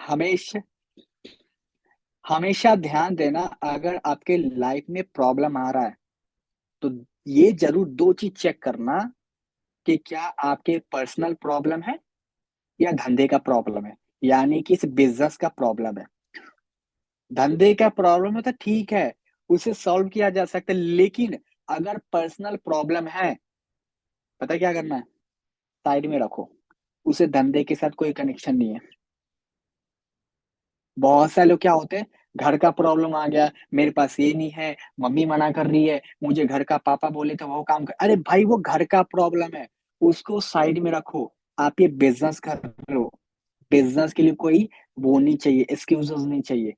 हमेशा हमेशा ध्यान देना, अगर आपके लाइफ में प्रॉब्लम आ रहा है तो ये जरूर दो चीज चेक करना कि क्या आपके पर्सनल प्रॉब्लम है या धंधे का प्रॉब्लम है, यानी कि इस बिजनेस का प्रॉब्लम है। धंधे का प्रॉब्लम है तो ठीक है, उसे सॉल्व किया जा सकता है, लेकिन अगर पर्सनल प्रॉब्लम है, पता है क्या करना है? साइड में रखो, उसे धंधे के साथ कोई कनेक्शन नहीं है। बहुत सारे लोग क्या होते हैं, घर का प्रॉब्लम आ गया, मेरे पास ये नहीं है, मम्मी मना कर रही है, मुझे घर का, पापा बोले तो वो काम कर, अरे भाई वो घर का प्रॉब्लम है, उसको साइड में रखो। आप ये बिजनेस कर रहे हो, बिजनेस के लिए कोई वो नहीं चाहिए, एक्सक्यूजेस नहीं चाहिए।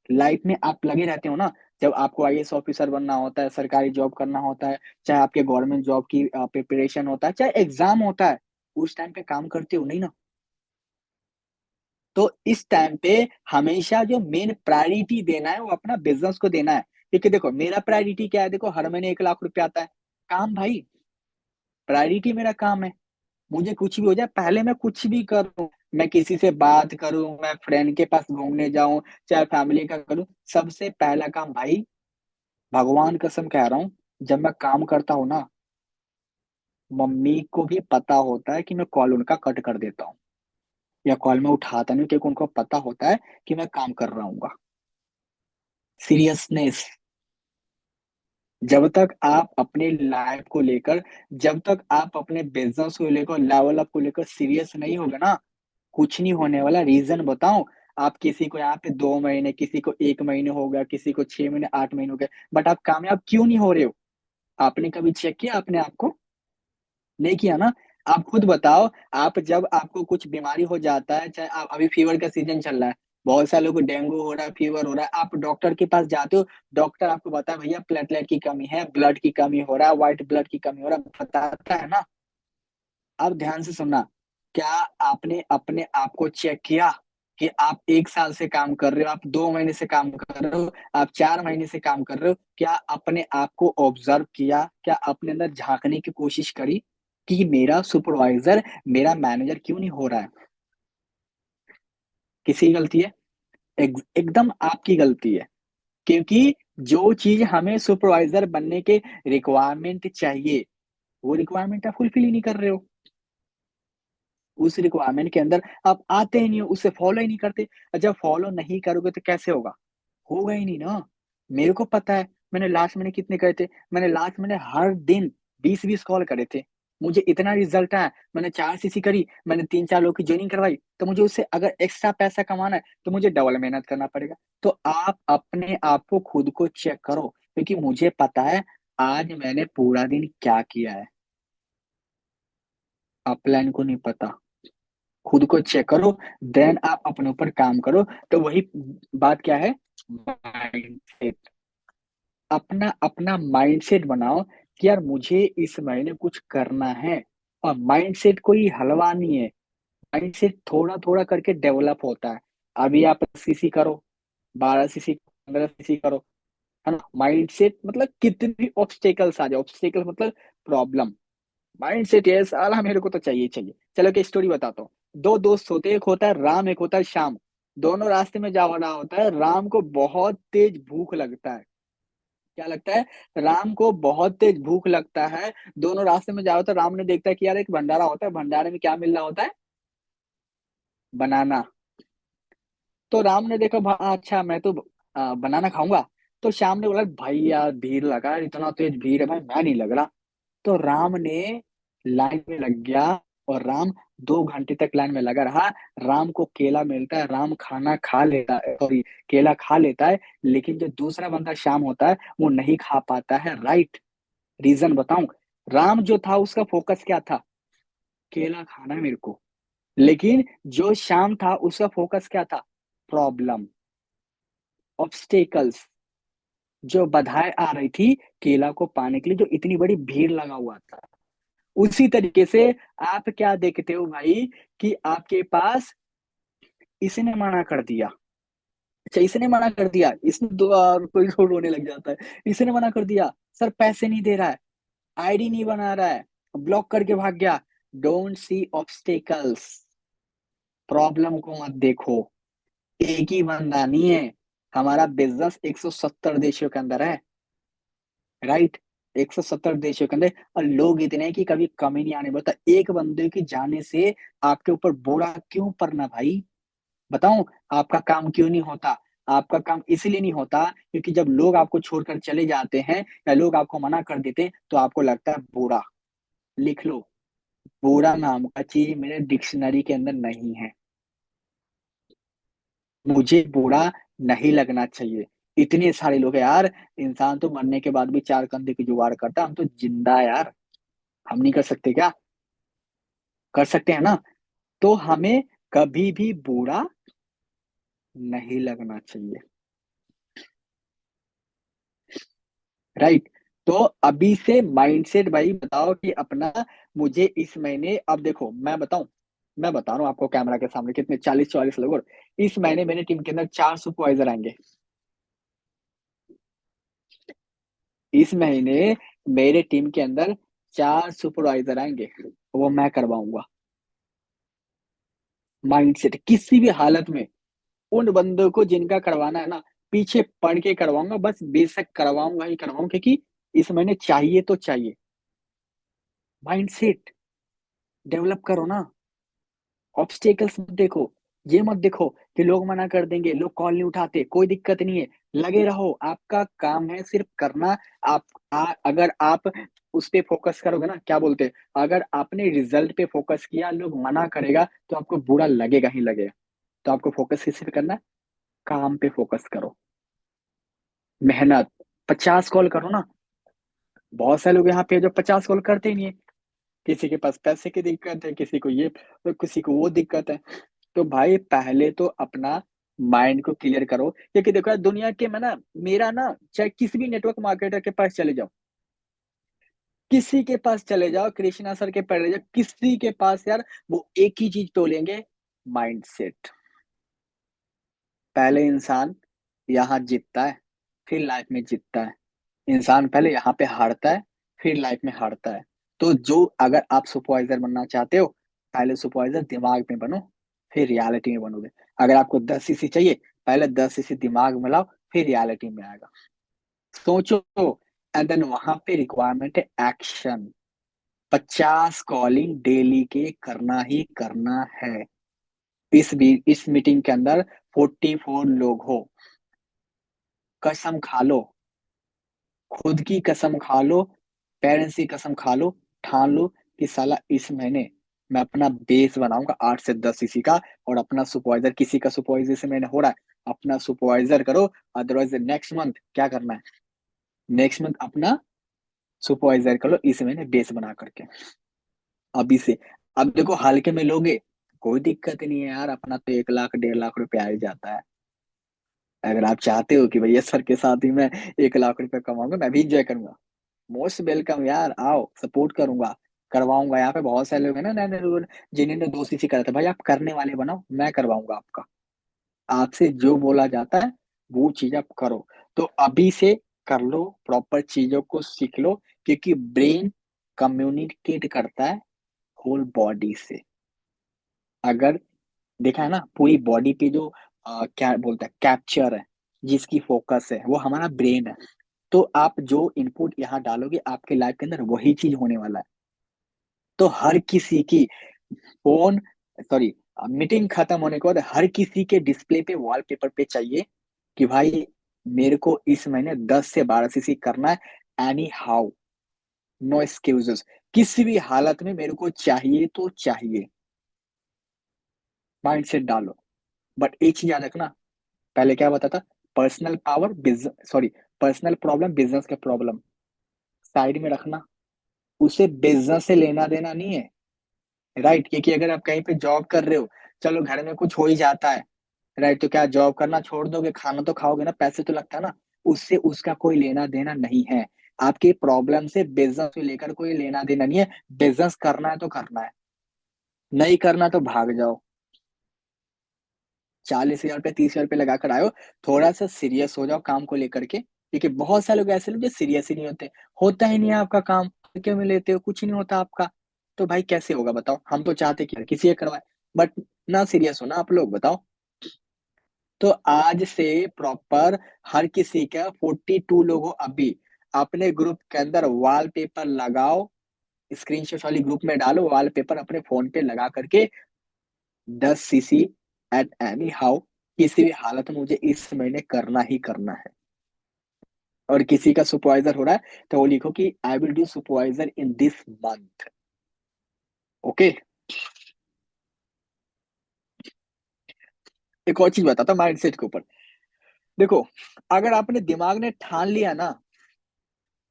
लाइफ में आप लगे रहते हो ना, जब आपको आईएएस ऑफिसर बनना होता है, सरकारी जॉब करना होता है, चाहे आपके गवर्नमेंट जॉब की प्रिपरेशन होता है, चाहे एग्जाम होता है, उस टाइम पे काम करते हो नहीं ना? तो इस टाइम पे हमेशा जो मेन प्रायोरिटी देना है वो अपना बिजनेस को देना है। क्योंकि देखो मेरा प्रायोरिटी क्या है, देखो हर महीने 1 लाख रुपया आता है, काम भाई, प्रायोरिटी मेरा काम है। मुझे कुछ भी हो जाए, पहले मैं कुछ भी करूं, मैं किसी से बात करूं, मैं फ्रेंड के पास घूमने जाऊं, चाहे फैमिली का करूं, सबसे पहला काम भाई, भगवान कसम कह रहा हूँ, जब मैं काम करता हूँ ना, मम्मी को भी पता होता है कि मैं कॉल उनका कट कर देता हूँ या कॉल में उठाता नहीं, क्योंकि उनको पता होता है कि मैं काम कर रहा हूँ। सीरियसनेस, जब तक आप अपने लाइफ को लेकर, जब तक आप अपने बिजनेस को लेकर, लेवल अप को लेकर सीरियस नहीं होगे ना, कुछ नहीं होने वाला। रीजन बताऊं? आप किसी को यहाँ पे 2 महीने, किसी को 1 महीने हो गया, किसी को 6 महीने, 8 महीने हो गए, बट आप कामयाब क्यों नहीं हो रहे हो? आपने कभी चेक किया अपने आप को? नहीं किया ना? आप खुद बताओ। आप जब आपको कुछ बीमारी हो जाता है, चाहे आप, अभी फीवर का सीजन चल रहा है, बहुत सारे लोगों को डेंगू हो रहा है, फीवर हो रहा है, आप डॉक्टर के पास जाते हो, डॉक्टर आपको बताया भैया प्लेटलेट की कमी है, ब्लड की कमी हो रहा है, व्हाइट ब्लड की कमी हो रहा है, बताता है ना? अब ध्यान से सुनना, क्या आपने अपने आप को चेक किया कि आप 1 साल से काम कर रहे हो, आप 2 महीने से काम कर रहे हो, आप 4 महीने से काम कर रहे हो? क्या अपने आप को ऑब्जर्व किया? क्या अपने अंदर झांकने की कोशिश करी कि मेरा सुपरवाइजर, मेरा मैनेजर क्यों नहीं हो रहा है? किसी की गलती है? एकदम आपकी गलती है। क्योंकि जो चीज हमें सुपरवाइजर बनने के रिक्वायरमेंट चाहिए, वो रिक्वायरमेंट आप फुलफिल ही नहीं कर रहे हो। उस रिक्वायरमेंट के अंदर आप आते ही नहीं हो, उसे फॉलो ही नहीं करते। जब फॉलो नहीं करोगे तो कैसे होगा? होगा ही नहीं ना। मेरे को पता है, मैंने लास्ट महीने कितने करे थे, मैंने लास्ट महीने हर दिन 20-20 कॉल करे थे, मुझे इतना रिजल्ट आया, मैंने 4 सीसी करी, मैंने 3-4 लोग की ज्वाइनिंग करवाई, तो मुझे उससे अगर एक्स्ट्रा पैसा कमाना है तो मुझे डबल मेहनत करना पड़ेगा। तो आप अपने आप को, खुद को चेक करो, क्योंकि मुझे पता है आज मैंने पूरा दिन क्या किया है, अपलाइन को नहीं पता। खुद को चेक करो, देन आप अपने ऊपर काम करो। तो वही बात क्या है, माइंडसेट। अपना अपना माइंडसेट बनाओ कि यार मुझे इस महीने कुछ करना है। और माइंडसेट कोई हलवा नहीं है, माइंडसेट थोड़ा थोड़ा करके डेवलप होता है। अभी आप सीसी करो, 12 सीसी, 15 सीसी करो, है ना? माइंडसेट मतलब कितनी भी ऑब्स्टेकल्स आ जाए, ऑब्स्टेकल मतलब प्रॉब्लम, माइंडसेट ये साला मेरे को तो चाहिए चाहिए। चलो कि स्टोरी बताता हूँ। दो दोस्त होते हैं, एक होता है राम, एक होता है श्याम। दोनों रास्ते में जा रहा होता है, राम को बहुत तेज भूख लगता है। क्या लगता है? राम को बहुत तेज भूख लगता है। दोनों रास्ते में जा रहा होता है, राम ने देखता है कि यार एक भंडारा होता है, भंडारे में क्या मिल रहा होता है? बनाना। तो राम ने देखा, अच्छा मैं तो बनाना खाऊंगा। तो श्याम ने बोला भाई यार भीड़ लगा है, इतना तेज भीड़ है भाई, मैं नहीं लग रहा। तो राम ने लाइन में लग गया, और राम 2 घंटे तक लाइन में लगा रहा। राम को केला मिलता है, राम खाना खा लेता है, सॉरी, केला खा लेता है, लेकिन जो दूसरा बंदा श्याम होता है वो नहीं खा पाता है, राइट? रीजन बताऊं? राम जो था उसका फोकस क्या था? केला खाना है मेरे को। लेकिन जो श्याम था उसका फोकस क्या था? प्रॉब्लम, ऑब्स्टेकल्स, जो बाधाएं आ रही थी केला को पाने के लिए, जो इतनी बड़ी भीड़ लगा हुआ था। उसी तरीके से आप क्या देखते हो भाई, कि आपके पास, इसने मना कर दिया, अच्छा इसने मना कर दिया, इसने दो, कोई रोने लग जाता है, इसने मना कर दिया, सर पैसे नहीं दे रहा है, आईडी नहीं बना रहा है, ब्लॉक करके भाग गया। डोंट सी ऑब्स्टेकल्स, प्रॉब्लम को मत देखो, एक ही बंदा नहीं है। हमारा बिजनेस 170 देशों के अंदर है। राइट। 170 देशों के अंदर, और लोग इतने हैं कि कभी कमी नहीं आने बोलता। एक बंदे के जाने से आपके ऊपर बुरा क्यों पड़ना भाई? बताऊं आपका काम क्यों नहीं होता? आपका काम इसलिए नहीं होता क्योंकि जब लोग आपको छोड़कर चले जाते हैं या लोग आपको मना कर देते हैं तो आपको लगता है बुरा। लिख लो, बुरा नाम का चीज मेरे डिक्शनरी के अंदर नहीं है। मुझे बुरा नहीं लगना चाहिए। इतने सारे लोग हैं यार। इंसान तो मरने के बाद भी चार कंधे की जुगाड़ करता, हम तो जिंदा है यार। हम नहीं कर सकते क्या? कर सकते हैं ना। तो हमें कभी भी बुरा नहीं लगना चाहिए। राइट। तो अभी से माइंडसेट भाई बताओ कि अपना, मुझे इस महीने, अब देखो मैं बताऊं, मैं बता रहा हूँ आपको कैमरा के सामने कितने 40-44 लोग, और इस महीने मेरी टीम के अंदर 4 सुपरवाइजर आएंगे। इस महीने मेरे टीम के अंदर 4 सुपरवाइजर आएंगे, वो मैं करवाऊंगा। माइंडसेट किसी भी हालत में उन बंदों को जिनका करवाना है ना, पीछे पड़ के करवाऊंगा, बस बेशक करवाऊंगा ही करवाऊंगा, क्योंकि इस महीने चाहिए तो चाहिए। माइंडसेट डेवलप करो ना। ऑब्स्टेकल्स मत देखो। ये मत देखो कि लोग मना कर देंगे, लोग कॉल नहीं उठाते, कोई दिक्कत नहीं है। लगे रहो, आपका काम है सिर्फ करना। अगर आप उस पे फोकस करोगे ना, क्या बोलते हैं, अगर आपने रिजल्ट पे फोकस किया, लोग मना करेगा तो आपको बुरा लगेगा ही लगेगा। तो आपको फोकस किस पे करना है? काम पे फोकस करो। मेहनत। 50 कॉल करो ना। बहुत सारे लोग यहाँ पे जो 50 कॉल करते ही नहीं है। किसी के पास पैसे की दिक्कत है, किसी को ये, तो किसी को वो दिक्कत है। तो भाई पहले तो अपना माइंड को क्लियर करो, क्योंकि देखो यार, दुनिया के में ना, मेरा ना, चाहे किसी भी नेटवर्क मार्केटर के पास चले जाओ, किसी के पास चले जाओ, कृष्णा सर के पास चले जाओ, किसी के पास यार, वो एक ही चीज बोलेंगे, माइंडसेट। पहले इंसान यहाँ जीतता है, फिर लाइफ में जीतता है। इंसान पहले यहाँ पे हारता है, फिर लाइफ में हारता है। तो जो, अगर आप सुपरवाइजर बनना चाहते हो, पहले सुपरवाइजर दिमाग में बनो, फिर रियलिटी में बनोगे। अगर आपको 10 सीसी चाहिए, पहले 10 सीसी दिमाग में लाओ, फिर रियलिटी में आएगा। सोचो, एंड देन वहां पे रिक्वायरमेंट है एक्शन। 50 कॉलिंग डेली के करना ही करना है। इस मीटिंग के अंदर 44 लोग हो, कसम खा लो, खुद की कसम खा लो, पेरेंट्स की कसम खा लो, ठान लो कि साला इस महीने मैं अपना बेस बनाऊंगा 8 से 10 सीसी का, और अपना सुपरवाइजर, किसी का सुपरवाइजर से मैंने हो रहा है, अपना सुपरवाइजर करो। अदरवाइज नेक्स्ट मंथ क्या करना है? नेक्स्ट मंथ अपना सुपरवाइजर करो, इस महीने बेस बना करके, अभी से। अब देखो हल्के में लोगे, कोई दिक्कत नहीं है यार, अपना तो 1 लाख 1.5 लाख रुपए आ ही जाता है। अगर आप चाहते हो कि भैया सर के साथ ही मैं 1 लाख रुपए कमाऊंगा, मैं भी इंजॉय करूंगा, मोस्ट वेलकम यार, आओ सपोर्ट करूंगा, करवाऊंगा। यहाँ पे बहुत सारे लोग हैं ना, नए नए लोग, जिन्होंने 2 सीसी करा था, भाई आप करने वाले बनाओ, मैं करवाऊंगा आपका। आपसे जो बोला जाता है वो चीज आप करो। तो अभी से कर लो, प्रॉपर चीजों को सीख लो, क्योंकि ब्रेन कम्युनिकेट करता है होल बॉडी से। अगर देखा है ना, पूरी बॉडी पे जो क्या बोलते हैं, कैप्चर है, जिसकी फोकस है, वो हमारा ब्रेन है। तो आप जो इनपुट यहाँ डालोगे, आपके लाइफ के अंदर वही चीज होने वाला है। तो हर किसी की फोन, सॉरी, मीटिंग खत्म होने के बाद हर किसी के डिस्प्ले पे, वॉलपेपर पे चाहिए कि भाई मेरे को इस महीने 10 से 12 सीसी करना है, एनी हाउ, नो एक्सक्यूजेस, किसी भी हालत में मेरे को चाहिए तो चाहिए। माइंड सेट डालो। बट एक चीज याद रखना, पहले क्या बताता, personal power business, sorry, personal problem business का प्रॉब्लम साइड में रखना। उसे बिजनेस से लेना देना नहीं है। राइट। क्योंकि अगर आप कहीं पे जॉब कर रहे हो, चलो घर में कुछ हो ही जाता है, राइट, तो क्या जॉब करना छोड़ दोगे? खाना तो खाओगे ना, पैसे तो लगता है ना। उससे उसका कोई लेना देना नहीं है। आपके प्रॉब्लम से बिजनेस से लेकर कोई लेना देना नहीं है। बिजनेस करना है तो करना है, नहीं करना तो भाग जाओ। 40,000 रुपये 30,000 रुपये लगा कर आयो, थोड़ा सा सीरियस हो जाओ काम को लेकर के, क्योंकि बहुत सारे लोग ऐसे लोग जो सीरियस ही नहीं होते। होता ही नहीं है आपका काम, क्यों में लेते हो, कुछ नहीं होता आपका। तो भाई कैसे होगा बताओ? हम तो चाहते कि हर किसी का करवाए, बट ना सीरियस हो ना आप लोग, बताओ। तो आज से प्रॉपर हर किसी का 42 लोगों अभी अपने ग्रुप के अंदर वॉलपेपर लगाओ, स्क्रीनशॉट वाली ग्रुप में डालो, वॉलपेपर अपने फोन पे लगा करके 10 सीसी एट एनी हाउ, किसी भी हालत में मुझे इस महीने करना ही करना है। और किसी का सुपरवाइजर हो रहा है तो वो लिखो कि I will do supervisor in this month. Okay. एक और चीज बताता हूँ माइंडसेट के ऊपर। देखो, अगर आपने दिमाग ने ठान लिया ना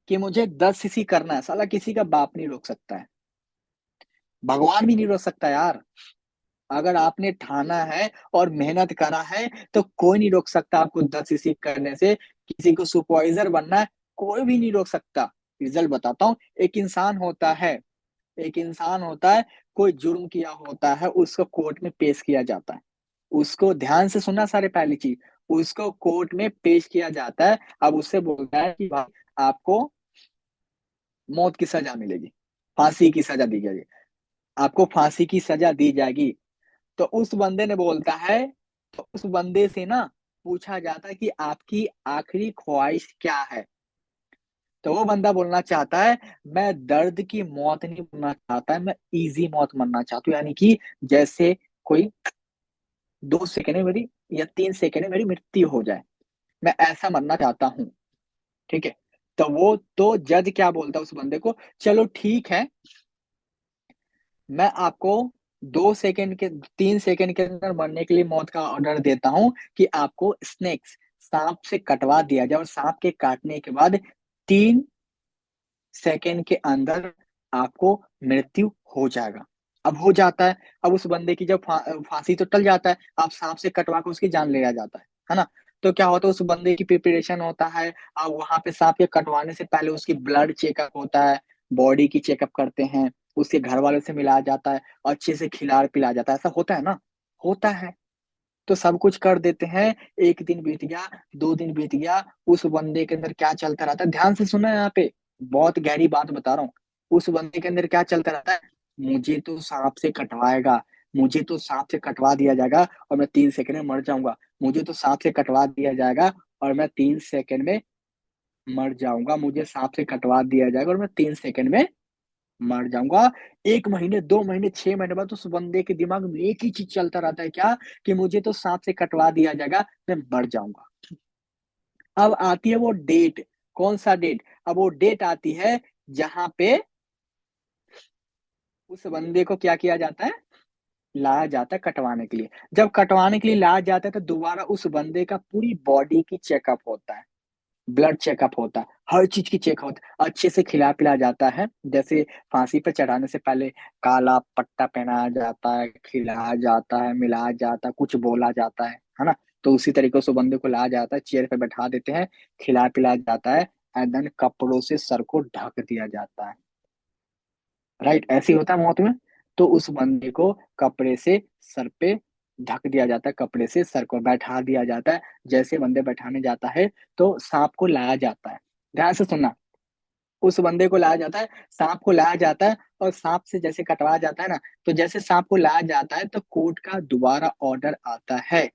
कि मुझे 10 सीसी करना है, साला किसी का बाप नहीं रोक सकता है, भगवान भी नहीं रोक सकता यार। अगर आपने ठाना है और मेहनत करा है तो कोई नहीं रोक सकता आपको 10 सीसी करने से। किसी को सुपरवाइजर बनना है, कोई भी नहीं रोक सकता। रिजल्ट बताता हूँ। एक इंसान होता है, कोई जुर्म किया होता है, उसको कोर्ट में पेश किया जाता है। उसको ध्यान से सुनना सारे, पहली चीज, उसको कोर्ट में पेश किया जाता है। अब उससे बोलता है कि भाई आपको मौत की सजा मिलेगी, फांसी की सजा दी जाएगी, आपको फांसी की सजा दी जाएगी। तो उस बंदे ने बोलता है, तो उस बंदे से ना पूछा जाता है कि आपकी आखिरी ख्वाहिश क्या है। तो वो बंदा बोलना चाहता है, मैं दर्द की मौत नहीं मरना चाहता है, मैं इजी मौत मरना चाहता हूँ, यानी कि जैसे कोई 2 सेकंड में मेरी या 3 सेकंड में मेरी मृत्यु हो जाए, मैं ऐसा मरना चाहता हूँ। ठीक है। तो जज क्या बोलता है उस बंदे को, चलो ठीक है, मैं आपको 2 सेकंड के 3 सेकंड के अंदर मरने के लिए मौत का ऑर्डर देता हूं कि आपको स्नेक्स, सांप से कटवा दिया जाए, और सांप के काटने के बाद 3 सेकंड के अंदर आपको मृत्यु हो जाएगा। अब हो जाता है। अब उस बंदे की जब फांसी तो टल जाता है, अब सांप से कटवा के उसकी जान ले जाता है ना। तो क्या होता है, उस बंदे की प्रिपरेशन होता है। अब वहां पे सांप के कटवाने से पहले उसकी ब्लड चेकअप होता है, बॉडी की चेकअप करते हैं, उसके घर वालों से मिलाया जाता है, अच्छे से खिला पिलाया जाता है, ऐसा होता है ना। होता है। तो सब कुछ कर देते हैं। एक दिन बीत गया, 2 दिन बीत गया, उस बंदे के अंदर क्या चलता रहता है, ध्यान से सुनना है यहाँ पे, बहुत गहरी बात बता रहा हूँ। उस बंदे के अंदर क्या चलता रहता है, मुझे तो सांप से कटवाएगा, मुझे तो सांप से कटवा दिया जाएगा और मैं 3 सेकंड में मर जाऊंगा, मुझे तो सांप से कटवा दिया जाएगा और मैं 3 सेकंड में मर जाऊंगा, मुझे सांप से कटवा दिया जाएगा और मैं 3 सेकंड में मर जाऊंगा। 1 महीने, 2 महीने, 6 महीने बाद उस बंदे के दिमाग में एक ही चीज चलता रहता है, क्या, कि मुझे तो सांप से कटवा दिया जाएगा, मैं मर जाऊंगा। अब आती है वो डेट। कौन सा डेट? अब वो डेट आती है जहां पे उस बंदे को क्या किया जाता है, लाया जाता है कटवाने के लिए। जब कटवाने के लिए लाया जाता है तो दोबारा उस बंदे का पूरी बॉडी की चेकअप होता है, ब्लड चेकअप होता है, हर चीज की चेक होता है, अच्छे से खिला पिलाया जाता है। जैसे फांसी पे चढ़ाने से पहले काला पट्टा पहनाया जाता है, खिलाया जाता है, मिलाया जाता है, कुछ बोला जाता है ना। तो उसी तरीके से बंदे को लाया जाता है, चेयर पे बैठा देते हैं, खिला पिलाया जाता है, एंड देन कपड़ों से सर को ढक दिया जाता है। राइट, ऐसे ही होता है मौत में। तो उस बंदे को कपड़े से सर पे ढक दिया जाता है, कपड़े से सर को बैठा दिया जाता है। जैसे बंदे बैठाने जाता है तो सांप को लाया जाता है। ध्यान से सुनना, उस बंदे को लाया जाता है, सांप को लाया जाता है, और सांप से जैसे कटवाया जाता है ना, तो जैसे सांप को लाया जाता है तो कोर्ट का दोबारा ऑर्डर आता है।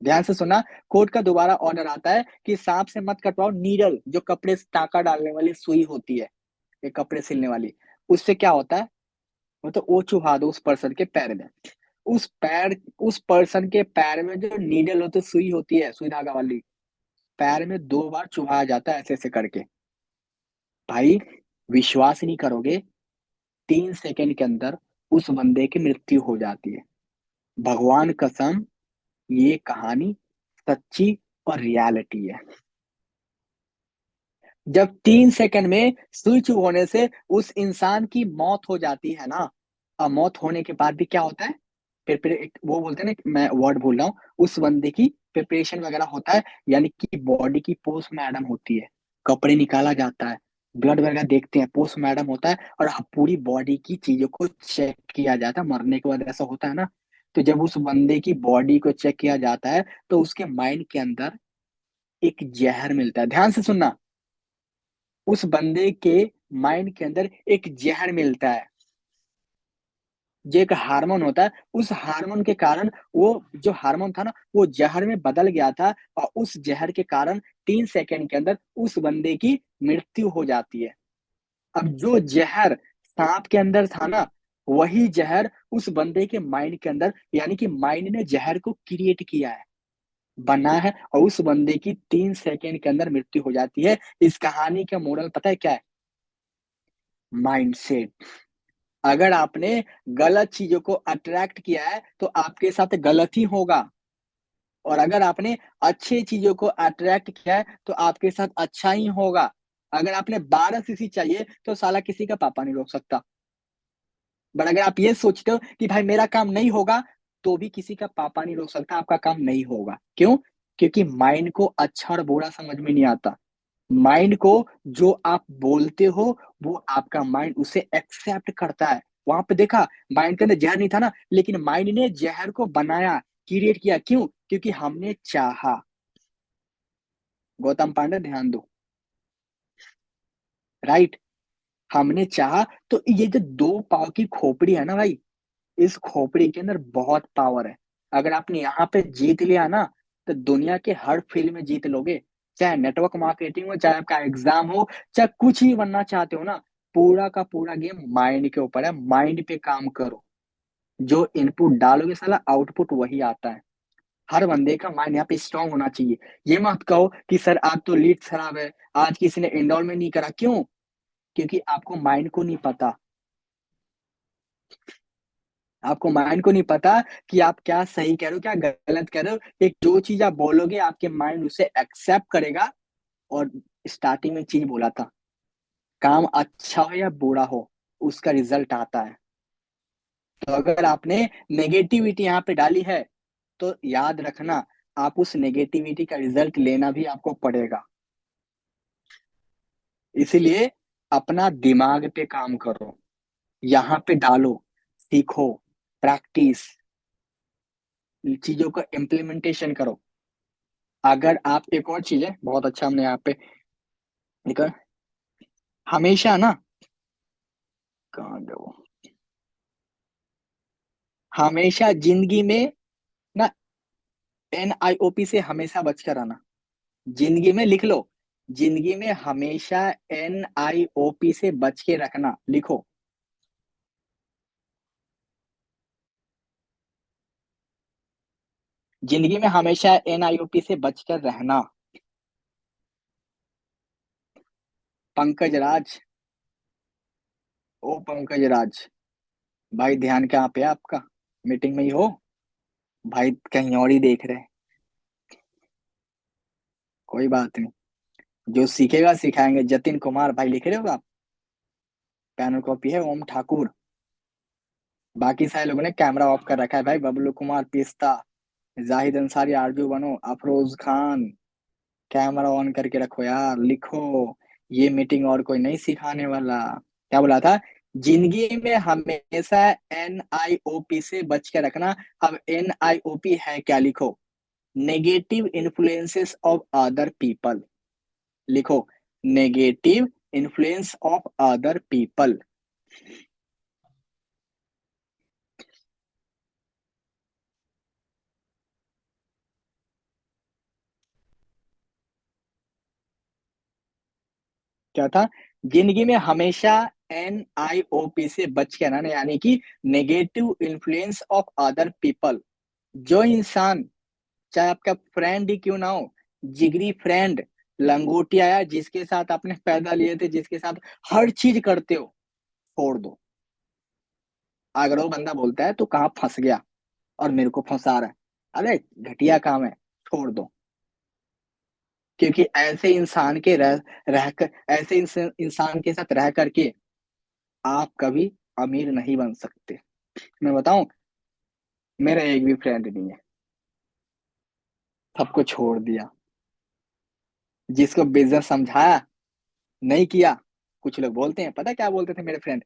ध्यान से सुना, कोर्ट का दोबारा ऑर्डर आता है कि सांप से मत कटवाओ, नीडल जो कपड़े से टाका डालने वाली सुई होती है, ये कपड़े सिलने वाली, उससे क्या होता है, वो तो वो चुभा दो उस पर्सन के पैर में। उस पर्सन के पैर में जो नीडल होती, सुई होती है, सुई धागा वाली, पैर में 2 बार चुभाया जाता है, ऐसे ऐसे करके। भाई, विश्वास ही नहीं करोगे, 3 सेकंड के अंदर उस बंदे की मृत्यु हो जाती है। भगवान कसम, ये कहानी सच्ची और रियलिटी है। जब 3 सेकंड में सुई चुभ होने से उस इंसान की मौत हो जाती है ना, और मौत होने के बाद भी क्या होता है, फिर एक वो बोलते हैं ना, मैं वर्ड भूल रहा हूँ, उस बंदे की प्रिपरेशन वगैरह होता है, यानी कि बॉडी की पोस्टमार्टम होती है, कपड़े निकाला जाता है, ब्लड वगैरह देखते हैं, पोस्टमार्टम होता है, और पूरी बॉडी की चीजों को चेक किया जाता है। मरने के बाद ऐसा होता है ना। तो जब उस बंदे की बॉडी को चेक किया जाता है तो उसके माइंड के अंदर एक जहर मिलता है। ध्यान से सुनना, उस बंदे के माइंड के अंदर एक जहर मिलता है। जो एक हार्मोन होता है, उस हार्मोन के कारण वो जो हार्मोन था ना, वो ज़हर में बदल गया था और उस ज़हर के कारण 3 सेकंड के अंदर उस बंदे की मृत्यु हो जाती है। अब जो ज़हर साँप के अंदर था ना, वही ज़हर उस बंदे के माइंड के अंदर, यानी कि माइंड ने ज़हर को क्रिएट किया है, बना है, और उस बंदे की 3 सेकंड के अंदर मृत्यु हो जाती है। इस कहानी का मोरल पता है क्या है? माइंडसेट। अगर आपने गलत चीज़ों को अट्रैक्ट किया है, तो आपके साथ गलत ही होगा, और अगर आपने अच्छी चीज़ों को अट्रैक्ट किया है, तो आपके साथ अच्छा ही होगा। अगर आपने 12 सीसी चाहिए, तो साला किसी का पापा नहीं रोक सकता। बट अगर आप ये सोचते हो कि भाई मेरा काम नहीं होगा, तो भी किसी का पापा नहीं रोक सकता, आपका काम नहीं होगा। क्यों? क्योंकि माइंड को अच्छा और बुरा समझ में नहीं आता। माइंड को जो आप बोलते हो, वो आपका माइंड उसे एक्सेप्ट करता है। वहाँ पे देखा, माइंड के अंदर ज़हर नहीं था ना, लेकिन माइंड ने ज़हर को बनाया, क्रिएट किया। क्यों? क्योंकि हमने चाहा। गौतम पांडे ध्यान दो, राइट? हमने चाहा, तो ये जो 2 पाँव की खोपड़ी है ना भाई, इस खोपड़ी के अंदर बहुत पावर है। अगर आपने यहाँ पे जीत लिया ना, तो दुनिया के हर फील्ड में जीत लोगे। चाहे नेटवर्क मार्केटिंग हो, चाहे आपका एग्ज़ाम हो, चाहे कुछ भी बनना चाहते हो ना, पूरा का पूरा गेम माइंड के ऊपर है। माइंड पे काम करो। जो इनपुट डालोगे साला आउटपुट वही आता है। हर बंदे का माइंड यहाँ पे स्ट्रॉन्ग होना चाहिए। ये मत कहो कि सर आज तो लीड्स खराब है, आज किसी ने एनरोलमेंट नहीं करा। क्यों? क्योंकि आपको माइंड को नहीं पता। आपको माइंड को नहीं पता कि आप क्या सही कह रहे हो, क्या गलत कह रहे हो। एक जो चीज़ आप बोलोगे, आपके माइंड उसे एक्सेप्ट करेगा। और स्टार्टिंग में चीज़ बोला था, काम अच्छा हो या बुरा हो, उसका रिज़ल्ट आता है। तो अगर आपने नेगेटिविटी यहाँ पे डाली है, तो याद रखना, आप उस नेगेटिविटी का रिज़ल्ट लेना भी आपको पड़ेगा। इसीलिए अपना दिमाग पे काम करो, यहाँ पे डालो, सीखो, प्रैक्टिस, चीज़ों का इम्प्लीमेंटेशन करो। अगर आप एक और चीज़ है, बहुत अच्छा हमने यहाँ पे लिखा है, हमेशा ना, कहाँ गया वो? हमेशा ज़िंदगी में ना एनआईओपी से हमेशा बच कर रहना। ज़िंदगी में लिख लो, ज़िंदगी में हमेशा एनआईओपी से बच के रखना, लिखो। ज़िंदगी में हमेशा एनआईओपी से बच कर रहना। पंकज राज, ओ पंकज राज, भाई ध्यान कहाँ पे है आपका? मीटिंग में ही हो? भाई कहीं और ही देख रहे हैं। कोई बात नहीं, जो सीखेगा सिखाएँगे। जतिन कुमार भाई लिख रहे हो आप? पैनल कॉपी है ओम ठाकुर। बाकी सारे लोगों ने कैमरा ऑफ कर रखा है भाई। बबलू कुमार पिस्ता, जाहिद अंसारी, आरजू बनो, अफरोज खान, कैमरा ऑन करके रखो यार, लिखो। ये मीटिंग और कोई नहीं सिखाने वाला। क्या बोला था? जिंदगी में हमेशा एनआईओपी से बच के रखना। अब एनआईओपी है क्या? लिखो, negative influences of other people. लिखो, negative influence of other people. क्या था? जिंदगी में हमेशा एनआईओपी से बच के रहना, यानी कि negative influence of other people. जो इंसान, चाहे आपका फ्रेंड ही क्यों ना हो, जिगरी फ्रेंड, लंगोटिया, या जिसके साथ आपने पैदा लिए थे, जिसके साथ हर चीज करते हो, छोड़ दो। अगर वो बंदा बोलता है तो कहाँ फंस गया और मेरे को फंसा रहा है, अरे घटिया काम है, छोड़ दो। क्योंकि ऐसे इंसान के रह कर, ऐसे इंसान के साथ रह करके आप कभी अमीर नहीं बन सकते। मैं बताऊं, मेरा एक भी फ्रेंड नहीं है, सबको छोड़ दिया। जिसको बिजनेस समझाया, नहीं किया। कुछ लोग बोलते हैं, पता है क्या बोलते थे मेरे फ्रेंड?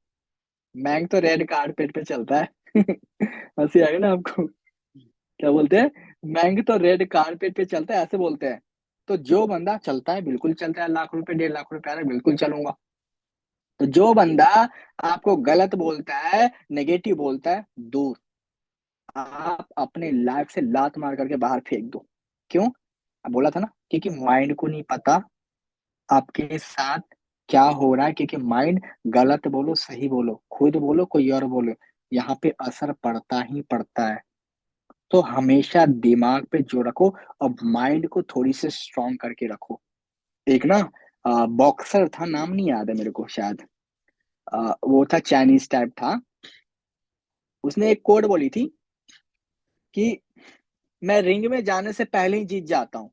मैंग तो रेड कारपेट पे चलता है। हंसी आ गई ना आपको? क्या बोलते हैं? मैंग तो रेड कारपेट पे चलता है, ऐसे बोलते हैं। तो जो बंदा चलता है, बिल्कुल चलता है, लाख रुपए 1.5 लाख रुपए आ रहा है, बिल्कुल चलूंगा। तो जो बंदा आपको गलत बोलता है, नेगेटिव बोलता है, दूर, आप अपने लाइफ से लात मार करके बाहर फेंक दो। क्यों? अब बोला था ना, क्योंकि माइंड को नहीं पता आपके साथ क्या हो रहा है, क्योंकि माइंड, गलत बोलो सही बोलो, खुद बोलो कोई और बोलो, यहाँ पे असर पड़ता ही पड़ता है। तो हमेशा दिमाग पे जो रखो, और माइंड को थोड़ी सी स्ट्रांग करके रखो। एक ना बॉक्सर था, नाम नहीं याद है मेरे को शायद, वो था चाइनीज टाइप था। उसने एक कोड बोली थी कि मैं रिंग में जाने से पहले ही जीत जाता हूँ।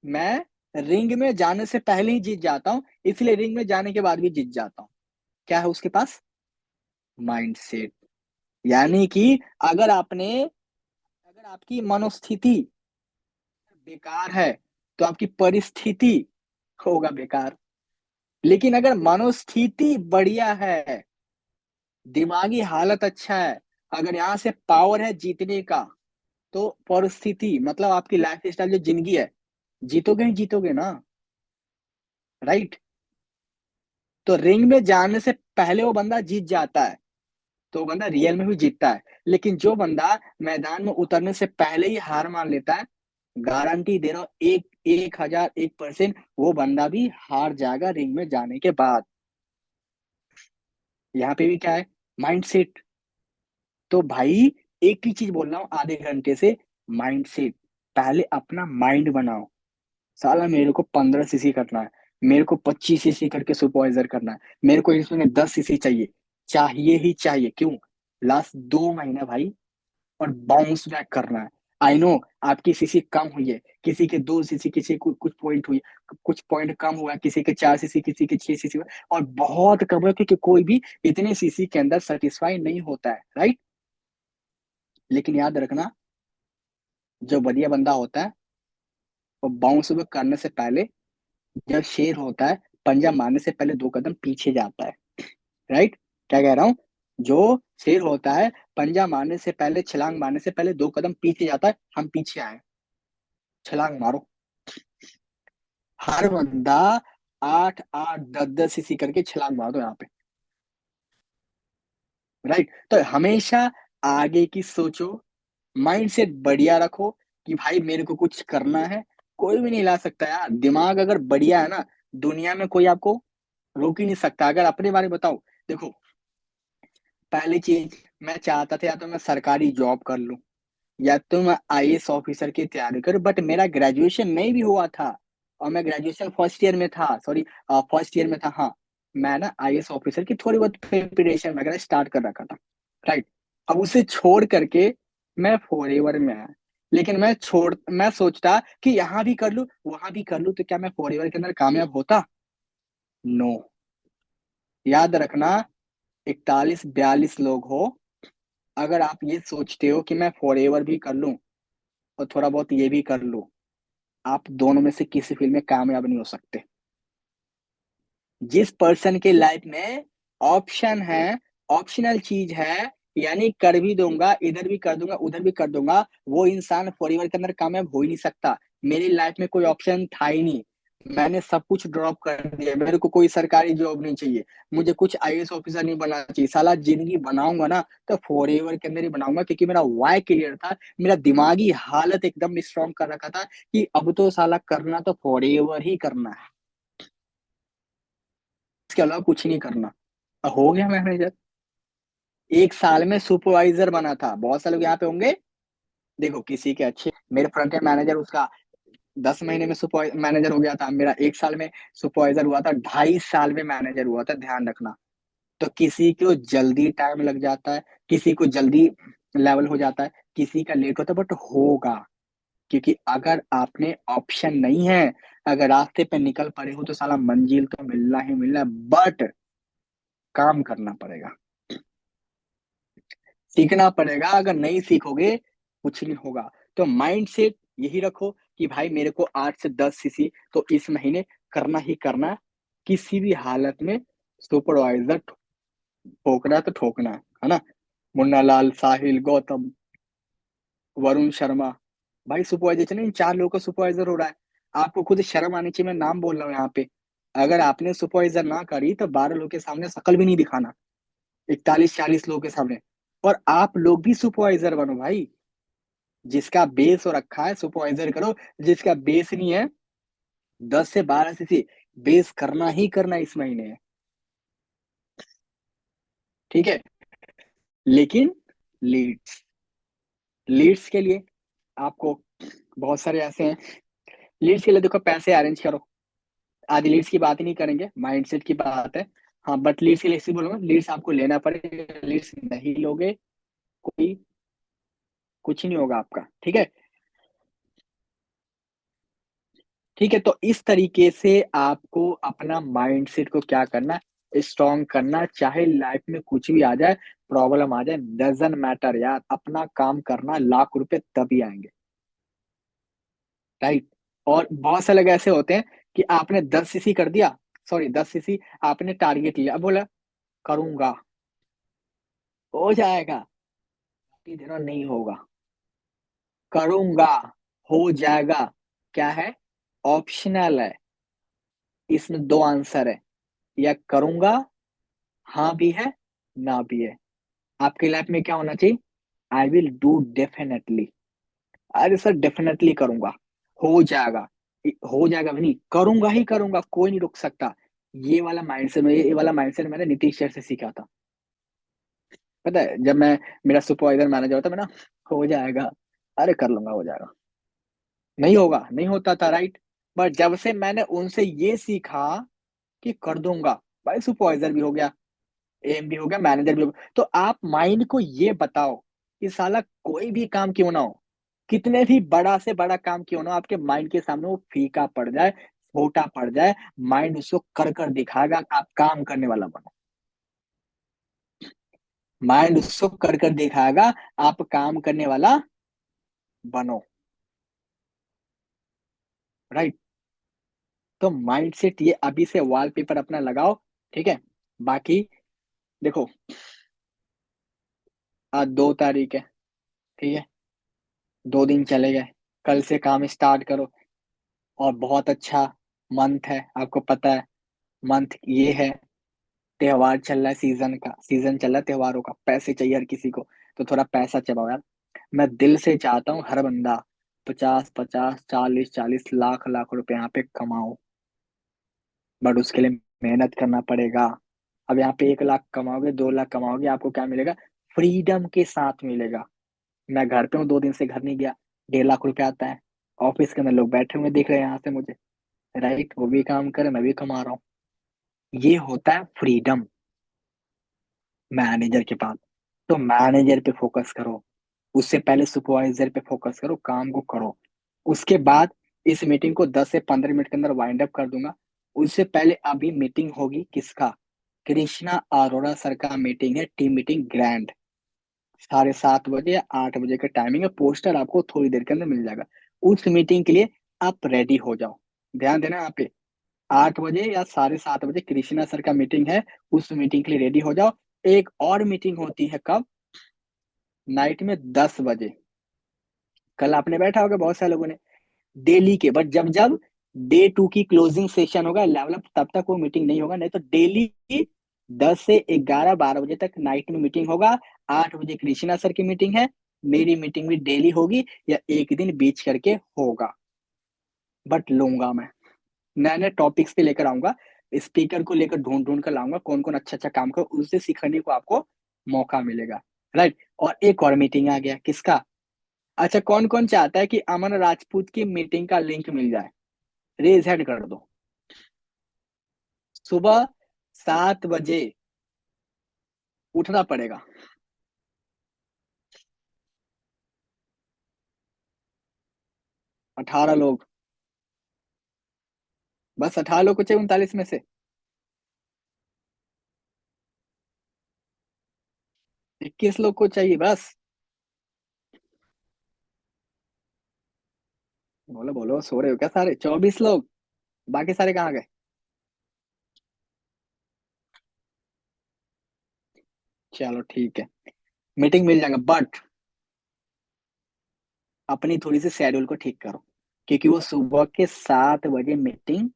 मैं रिंग में जाने से पहले ही जीत जाता हूँ, इसलिए रिंग में जाने के बाद भी जीत जाता हूँ। क्या है उसके पास? Mind set. यानी कि अगर आपने अगर आपकी मनोस्थिति बेकार है, तो आपकी परिस्थिति होगा बेकार। लेकिन अगर मनोस्थिति बढ़िया है, दिमागी हालत अच्छा है, अगर यहाँ से पावर है जीतने का, तो परिस्थिति मतलब आपकी लाइफ स्टाइल जो जिंदगी है, जीतोगे ही जीतोगे ना। राइट? तो रिंग में जाने से पहले वो बंदा जीत जाता है, तो वो बंदा रियल में भी जीतता है। लेकिन जो बंदा मैदान में उतरने से पहले ही हार मान लेता है, गारंटी दे रहा हूं, 1,000 1% वो बंदा भी हार जाएगा रिंग में जाने के बाद। यहाँ पे भी क्या है? Mind set. तो भाई, एक ही चीज बोल रहा हूँ आधे घंटे से, माइंड सेट। पहले अपना माइंड बनाओ, साला मेरे को 15 सीसी करना है, मेरे को 25 सीसी करके सुपरवाइजर करना है, मेरे को इसमें 10 सीसी चाहिए, चाहिए ही चाहिए। क्यों? लास्ट 2 महीने भाई, और बाउंस बैक करना है। आई नो आपकी सीसी कम हुई है, किसी के 2 सीसी, किसी को कुछ पॉइंट हुई, कुछ पॉइंट कम हुआ, किसी के 4 सीसी, किसी के 6 सीसी, और बहुत कम है, क्योंकि कोई भी इतने सीसी के अंदर सेटिस्फाई नहीं होता है। राइट? लेकिन याद रखना, जो बढ़िया बंदा होता है, वो बाउंस बैक करने से पहले, जब शेर होता है, पंजा मारने से पहले 2 कदम पीछे जाता है। राइट? क्या कह रहा हूँ? जो शेर होता है, पंजा मारने से पहले, छलांग मारने से पहले 2 कदम पीछे जाता है। हम पीछे आए, छलांग मारो। हर बंदा 8 8 10 10 सीसी करके छलांग मार दो यहाँ पे। राइट? तो हमेशा आगे की सोचो, माइंड सेट बढ़िया रखो, कि भाई मेरे को कुछ करना है, कोई भी नहीं हिला सकता यार। दिमाग अगर बढ़िया है ना, दुनिया में कोई आपको रोक ही नहीं सकता। अगर अपने बारे में बताओ, देखो, पहली चीज, मैं चाहता था या तो मैं सरकारी जॉब कर लूं, या तो मैं आईएएस ऑफिसर की तैयारी करूं, बट मेरा ग्रेजुएशन नहीं भी हुआ था, और मैं ग्रेजुएशन फर्स्ट ईयर में था, सॉरी, फर्स्ट ईयर में था, हाँ। मैं ना आईएएस ऑफिसर की थोड़ी बहुत प्रिपरेशन वगैरह स्टार्ट कर रखा था। राइट? अब उसे छोड़ करके मैं फॉरएवर में आया। लेकिन मैं सोचता कि यहाँ भी कर लूं, वहां भी कर लूं, तो क्या मैं फॉरएवर के अंदर कामयाब होता? नो। याद रखना, 41 42 लोग हो, अगर आप ये सोचते हो कि मैं फॉरएवर भी कर लूं और थोड़ा बहुत ये भी कर लूं, आप दोनों में से किसी फील्ड में कामयाब नहीं हो सकते। जिस पर्सन के लाइफ में ऑप्शन है, ऑप्शनल चीज है, यानी कर भी दूंगा, इधर भी कर दूंगा, उधर भी कर दूंगा, वो इंसान फॉरएवर के अंदर कामयाब हो ही नहीं सकता। मेरी लाइफ में कोई ऑप्शन था ही नहीं, मैंने सब कुछ ड्रॉप कर दिया। मेरे को कोई सरकारी जॉब नहीं चाहिए, मुझे कुछ आईएएस ऑफिसर नहीं बनना चाहिए। साला जिंदगी बनाऊंगा ना, तो फॉरएवर के अंदर ही बनाऊंगा, क्योंकि मेरा वाई क्लियर था, मेरा दिमागी हालत एकदम स्ट्रॉन्ग कर रखा था, कि अब तो साला करना तो फॉरएवर ही करना है, इसके अलावा कुछ नहीं करना। हो गया मैनेजर, 1 साल में सुपरवाइजर बना था। बहुत सारे लोग यहाँ पे होंगे, देखो किसी के अच्छे, मेरे फ्रंट एंड मैनेजर, उसका 10 महीने में सुपर मैनेजर हो गया था, मेरा 1 साल में सुपरवाइजर हुआ था, 2.5 साल में मैनेजर हुआ था, ध्यान रखना। तो किसी को जल्दी टाइम लग जाता है, किसी को जल्दी लेवल हो जाता है, किसी का लेट होता है, बट होगा। क्योंकि अगर आपने ऑप्शन नहीं है, अगर रास्ते पे निकल पड़े हो, तो साला मंजिल तो मिलना ही मिलना है, बट काम करना पड़ेगा, सीखना पड़ेगा। अगर नहीं सीखोगे, कुछ नहीं होगा। तो माइंड सेट यही रखो, कि भाई मेरे को 8 से 10 सीसी तो इस महीने करना ही करना है, किसी भी हालत में। सुपरवाइजर ठोकना है तो ठोकना है ना? मुन्ना लाल, साहिल, गौतम, वरुण शर्मा, भाई सुपरवाइजर नहीं, इन 4 लोगों का सुपरवाइजर हो रहा है। आपको खुद शर्म आनी चाहिए, मैं नाम बोल रहा हूँ यहाँ पे। अगर आपने सुपरवाइजर ना करी तो 12 लोग के सामने शकल भी नहीं दिखाना, 41-40 लोग के सामने। और आप लोग भी सुपरवाइजर बनो भाई। जिसका बेस हो रखा है सुपरवाइजर करो, जिसका बेस नहीं है 10 से 12 सीसी बेस करना ही करना इस महीने। ठीक है। लेकिन लीड्स, लीड्स के लिए आपको बहुत सारे ऐसे हैं। लीड्स के लिए देखो पैसे अरेंज करो। आदि लीड्स की बात ही नहीं करेंगे, माइंडसेट की बात है। हाँ बट लीड्स के लिए इसी बोलूंगा, लीड्स आपको लेना पड़ेगा, लीड्स नहीं लोगे कोई कुछ नहीं होगा आपका। ठीक है। ठीक है, तो इस तरीके से आपको अपना माइंडसेट को क्या करना है, स्ट्रॉन्ग करना। चाहे लाइफ में कुछ भी आ जाए, प्रॉब्लम आ जाए, डजंट मैटर यार, अपना काम करना, लाख रुपए तभी आएंगे। राइट। और बहुत से लोग ऐसे होते हैं कि आपने 10 सीसी कर दिया, सॉरी 10 सीसी आपने टारगेट लिया, अब बोला करूंगा, हो जाएगा, देना नहीं होगा, करूंगा, हो जाएगा, क्या है, ऑप्शनल है। इसमें दो आंसर है, या करूंगा, हाँ भी है, ना भी है। आपकी लाइफ में क्या होना चाहिए, आई विल डू डेफिनेटली। अरे सर डेफिनेटली करूंगा, हो जाएगा, हो जाएगा भी नहीं, करूंगा ही करूंगा, कोई नहीं रुक सकता। ये वाला माइंडसेट में, ये वाला माइंडसेट मैंने नीतीश सर से सीखा था। पता है जब मैं, मेरा सुपरवाइजर मैनेजर होता मैं ना, हो जाएगा, अरे कर लूंगा, हो जाएगा, नहीं होगा, नहीं होता था। राइट। बट जब से मैंने उनसे ये सीखा कि कर दूंगा, भाई सुपरवाइजर भी हो गया, एम भी हो गया, मैनेजर भी हो गया। तो आप माइंड को ये बताओ कि साला कोई भी काम क्यों ना हो, कितने भी बड़ा से बड़ा काम क्यों ना हो, आपके माइंड के सामने वो फीका पड़ जाए, छोटा पड़ जाए, माइंड उसको कर कर दिखाएगा, आप काम करने वाला बनो। माइंड उसको कर कर दिखाएगा, आप काम करने वाला बनो। राइट। तो माइंड सेट ये अभी से वॉलपेपर अपना लगाओ। ठीक है। बाकी देखो, आज 2 तारीख है। ठीक है। 2 दिन चले गए, कल से काम स्टार्ट करो। और बहुत अच्छा मंथ है, आपको पता है मंथ ये है, त्योहार चल रहा है, सीजन का सीजन चल रहा है त्योहारों का, पैसे चाहिए हर किसी को। तो थोड़ा पैसा चबाओ यार। मैं दिल से चाहता हूँ हर बंदा 50-50, 40-40 लाख लाख रुपए यहाँ पे कमाओ। बट उसके लिए मेहनत करना पड़ेगा। अब यहाँ पे 1 लाख कमाओगे, 2 लाख कमाओगे, आपको क्या मिलेगा, फ्रीडम के साथ मिलेगा। मैं घर पे हूँ, 2 दिन से घर नहीं गया, 1.5 लाख रुपए आता है। ऑफिस के अंदर लोग बैठे हुए देख रहे हैं यहाँ से मुझे। राइट, वो भी काम करे, मैं भी कमा रहा हूँ। ये होता है फ्रीडम मैनेजर के पास। तो मैनेजर पे फोकस करो, उससे पहले सुपरवाइजर पे फोकस करो, काम को करो। उसके बाद इस मीटिंग को 10 से 15 मिनट के अंदर वाइंड अप कर दूंगा। उससे पहले अभी मीटिंग होगी किसका, कृष्णा अरोड़ा सर का मीटिंग है, टीम मीटिंग ग्रैंड, 7:30 बजे या 8 बजे का टाइमिंग है, पोस्टर आपको थोड़ी देर के अंदर मिल जाएगा। उस मीटिंग के लिए आप रेडी हो जाओ। ध्यान देना यहाँ पे, 8 बजे या 7:30 बजे कृष्णा सर का मीटिंग है, उस मीटिंग के लिए रेडी हो जाओ। एक और मीटिंग होती है कब, नाइट में 10 बजे। कल आपने बैठा होगा बहुत सारे लोगों ने, डेली के, बट जब जब डे 2 की क्लोजिंग सेशन होगा लेवल अप, तब तक वो मीटिंग नहीं होगा, नहीं तो डेली 10 से 11 12 बजे तक नाइट में मीटिंग होगा। 8 बजे कृष्णा सर की मीटिंग है, मेरी मीटिंग भी डेली होगी, या एक दिन बीच करके होगा। बट लूंगा मैं, नए नए टॉपिक्स पे लेकर आऊंगा, स्पीकर को लेकर ढूंढ ढूंढ कर लाऊंगा, कौन कौन अच्छा अच्छा काम कर, उससे सीखने को आपको मौका मिलेगा। राइट। और एक और मीटिंग आ गया किसका, अच्छा कौन कौन चाहता है कि अमन राजपूत की मीटिंग का लिंक मिल जाए, रेज हैंड कर दो। सुबह 7 बजे उठना पड़ेगा। 18 लोग, बस 18 लोग को चाहिए 39 में से, 21 लोग को चाहिए बस। बोलो बोलो, सो रहे हो क्या सारे, 24 लोग, बाकी सारे कहाँ गए। चलो ठीक है, मीटिंग मिल जाएगा, बट अपनी थोड़ी सी शेड्यूल को ठीक करो, क्योंकि वो सुबह के 7 बजे मीटिंग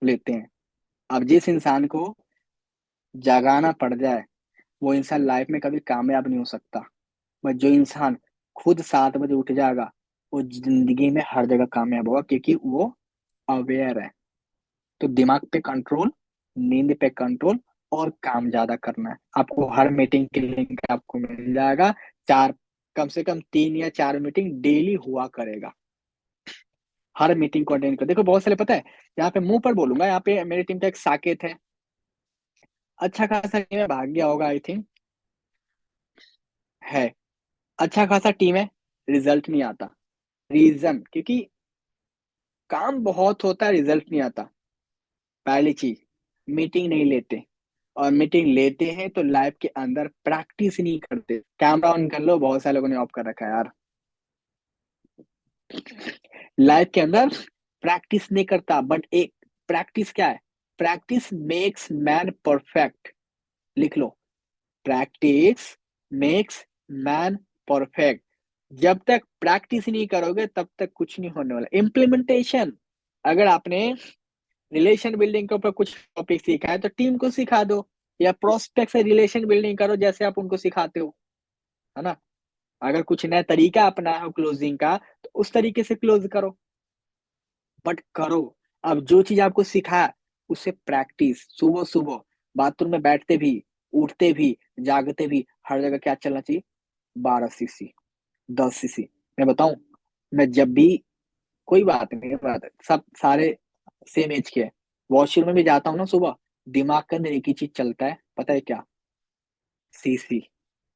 लेते हैं। अब जिस इंसान को जगाना पड़ जाए, वो इंसान लाइफ में कभी कामयाब नहीं हो सकता। बट जो इंसान खुद 7 बजे उठ जाएगा, वो जिंदगी में हर जगह कामयाब होगा, क्योंकि वो अवेयर है। तो दिमाग पे कंट्रोल, नींद पे कंट्रोल, और काम ज्यादा करना है। आपको हर मीटिंग के लिंक आपको मिल जाएगा। चार, कम से कम 3 या 4 मीटिंग डेली हुआ करेगा। हर मीटिंग को अटेंड कर, देखो बहुत सारे पता है, यहाँ पे मुंह पर बोलूंगा, यहाँ पे मेरी टीम का एक साकेत है, अच्छा खासा टीम है, भाग गया होगा आई थिंक, है, अच्छा खासा टीम है, रिजल्ट नहीं आता। रीजन क्योंकि काम बहुत होता है, रिजल्ट नहीं आता। पहली चीज, मीटिंग नहीं लेते, और मीटिंग लेते हैं तो लाइव के अंदर प्रैक्टिस नहीं करते। कैमरा ऑन कर लो, बहुत सारे लोगों ने ऑफ कर रखा है यार। लाइव के अंदर प्रैक्टिस नहीं करता, बट एक प्रैक्टिस क्या है, प्रैक्टिस मेक्स मैन परफेक्ट। लिख लो, प्रैक्टिस मेक्स मैन परफेक्ट। जब तक प्रैक्टिस नहीं करोगे तब तक कुछ नहीं होने वाला। इम्प्लीमेंटेशन, अगर आपने रिलेशन बिल्डिंग के ऊपर कुछ टॉपिक सीखा है तो टीम को सिखा दो, या प्रोस्पेक्ट से रिलेशन बिल्डिंग करो जैसे आप उनको सिखाते हो, है ना। अगर कुछ नया तरीका अपनाया हो क्लोजिंग का, तो उस तरीके से क्लोज करो, बट करो। अब जो चीज आपको सिखाया, उससे प्रैक्टिस, सुबह सुबह बाथरूम में बैठते भी, उठते भी, जागते भी, हर जगह क्या चलना चाहिए, 12 सीसी, 10 सीसी। मैं बताऊं, मैं जब भी, कोई बात नहीं, बात है, सब सारे सेम एज के हैं, वॉशरूम में भी जाता हूँ ना सुबह, दिमाग के अंदर एक ही चीज चलता है, पता है क्या, सीसी।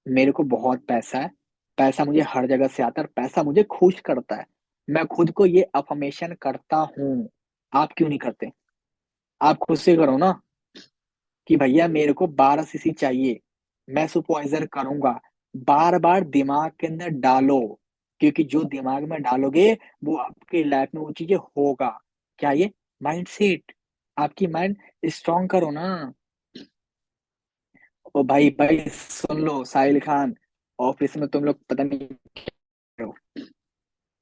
मेरे को बहुत पैसा है, पैसा मुझे हर जगह से आता है, और पैसा मुझे खुश करता है। मैं खुद को ये अफर्मेशन करता हूँ। आप क्यों नहीं करते? आप खुद से करो ना, कि भैया मेरे को 12 सीसी चाहिए, मैं सुपरवाइजर करूंगा। बार बार दिमाग के अंदर डालो, क्योंकि जो दिमाग में डालोगे, वो आपके लाइफ में वो चीजें होगा। क्या ये माइंड सेट, आपकी माइंड स्ट्रांग करो ना। ओ भाई भाई सुन लो साहिल खान, ऑफिस में तुम लोग पता नहीं करो,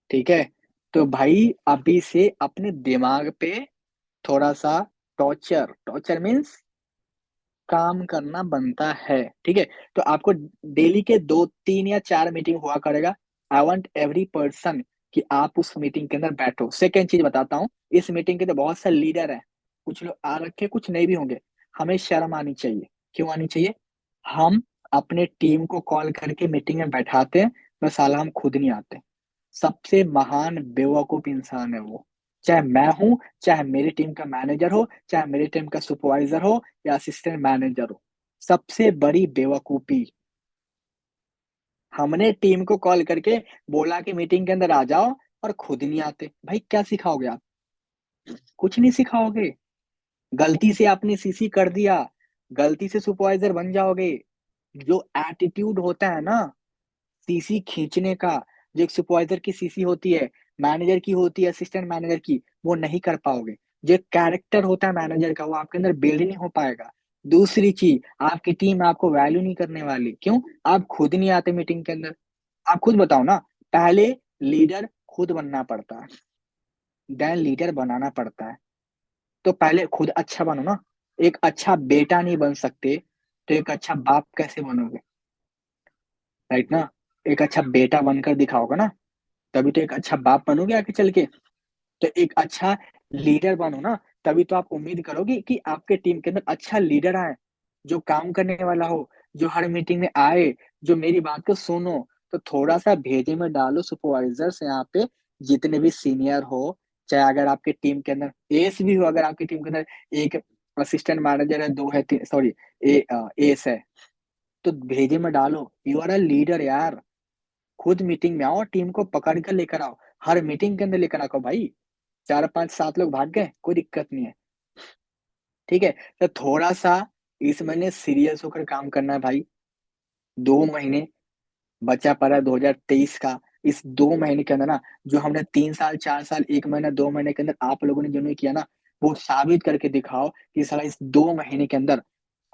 ठीक है। तो भाई अभी से अपने दिमाग पे थोड़ा सा टॉर्चर, टॉर्चर मीन्स काम करना बनता है, ठीक है। तो आपको डेली के 2, 3 या 4 मीटिंग हुआ करेगा। आई वांट एवरी पर्सन कि आप उस मीटिंग के अंदर बैठो। सेकेंड चीज बताता हूँ, इस मीटिंग के अंदर बहुत सारे लीडर हैं, कुछ लोग आ रखे, कुछ नहीं भी होंगे। हमें शर्म आनी चाहिए। क्यों आनी चाहिए? हम अपने टीम को कॉल करके मीटिंग में बैठाते हैं, पर साला हम खुद नहीं आते। सबसे महान बेवकूफ इंसान है वो, चाहे मैं हूं, चाहे मेरी टीम का मैनेजर हो, चाहे मेरी टीम का सुपरवाइजर हो, या असिस्टेंट मैनेजर हो। सबसे बड़ी बेवकूफी, हमने टीम को कॉल करके बोला कि मीटिंग के अंदर आ जाओ, और खुद नहीं आते। भाई क्या सिखाओगे आप? कुछ नहीं सिखाओगे। गलती से आपने सीसी कर दिया, गलती से सुपरवाइजर बन जाओगे। जो एटीट्यूड होता है ना, सीसी खींचने का, जो एक सुपरवाइजर की सीसी होती है, मैनेजर की होती है, असिस्टेंट मैनेजर की, वो नहीं कर पाओगे। जो कैरेक्टर होता है मैनेजर का, वो आपके अंदर बिल्ड नहीं हो पाएगा। दूसरी चीज, आपकी टीम आपको वैल्यू नहीं करने वाली। क्यों? आप खुद नहीं आते मीटिंग के अंदर। आप खुद बताओ ना, पहले लीडर खुद बनना पड़ता है, देन लीडर बनाना पड़ता है। तो पहले खुद अच्छा बनो ना। एक अच्छा बेटा नहीं बन सकते, तो एक अच्छा बाप कैसे बनोगे? राइट ना। एक अच्छा बेटा बनकर दिखाओगे ना, तभी तो एक अच्छा बाप बनोगे आगे चल के। तो एक अच्छा लीडर बनो ना, तभी तो आप उम्मीद करोगे कि आपके टीम के अंदर अच्छा लीडर आए, जो काम करने वाला हो, जो हर मीटिंग में आए, जो मेरी बात को सुनो। तो थोड़ा सा भेजे में डालो सुपरवाइजर्स यहाँ पे, जितने भी सीनियर हो, चाहे अगर आपके टीम के अंदर एस भी हो, अगर आपकी टीम के अंदर एक असिस्टेंट मैनेजर है, दो है, तीन, सॉरी, एस है, तो भेजे में डालो। यू आर अ लीडर यार। खुद मीटिंग में आओ, टीम को पकड़ कर लेकर आओ, हर मीटिंग के अंदर लेकर आओ भाई। 4, 5, 7 लोग भाग गए, कोई दिक्कत नहीं है, ठीक है। तो थोड़ा सा इस महीने सीरियस होकर काम करना है भाई। 2 महीने बचा पड़ा है 2023 का। इस 2 महीने के अंदर ना, जो हमने 3 साल, 4 साल, 1 महीना, 2 महीने के अंदर आप लोगों ने जो नहीं किया ना, वो साबित करके दिखाओ कि साला इस 2 महीने के अंदर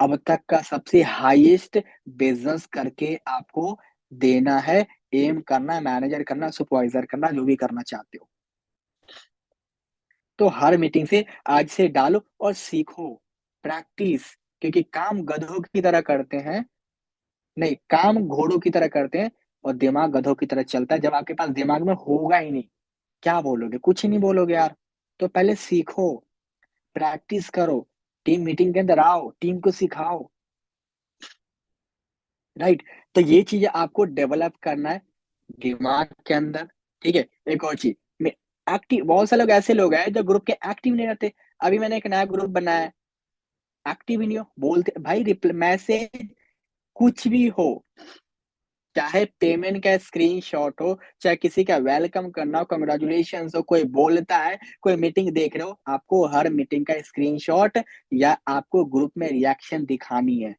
अब तक का सबसे हाईएस्ट बिजनेस करके आपको देना है। एम करना, मैनेजर करना, सुपरवाइजर करना, जो भी करना चाहते हो। तो हर मीटिंग से आज से डालो और सीखो, प्रैक्टिस। क्योंकि काम गधों की तरह करते हैं, नहीं, काम घोड़ों की तरह करते हैं और दिमाग गधों की तरह चलता है। जब आपके पास दिमाग में होगा ही नहीं, क्या बोलोगे? कुछ ही नहीं बोलोगे यार। तो पहले सीखो, प्रैक्टिस करो, टीम मीटिंग के अंदर आओ, टीम को सिखाओ, राइट? तो ये चीजें आपको डेवलप करना है दिमाग के अंदर, ठीक है? एक और चीज में, एक्टिव, बहुत सारे लोग ऐसे लोग हैं जो ग्रुप के एक्टिव नहीं रहते। अभी मैंने एक नया ग्रुप बनाया है, एक्टिव ही नहीं हो, बोलते भाई रिप्लाई मैसेज कुछ भी हो, चाहे पेमेंट का स्क्रीनशॉट हो, चाहे किसी का वेलकम करना हो, कांग्रेचुलेशन हो, कोई बोलता है, कोई मीटिंग देख रहे हो, आपको हर मीटिंग का स्क्रीनशॉट या आपको ग्रुप में रिएक्शन दिखानी है।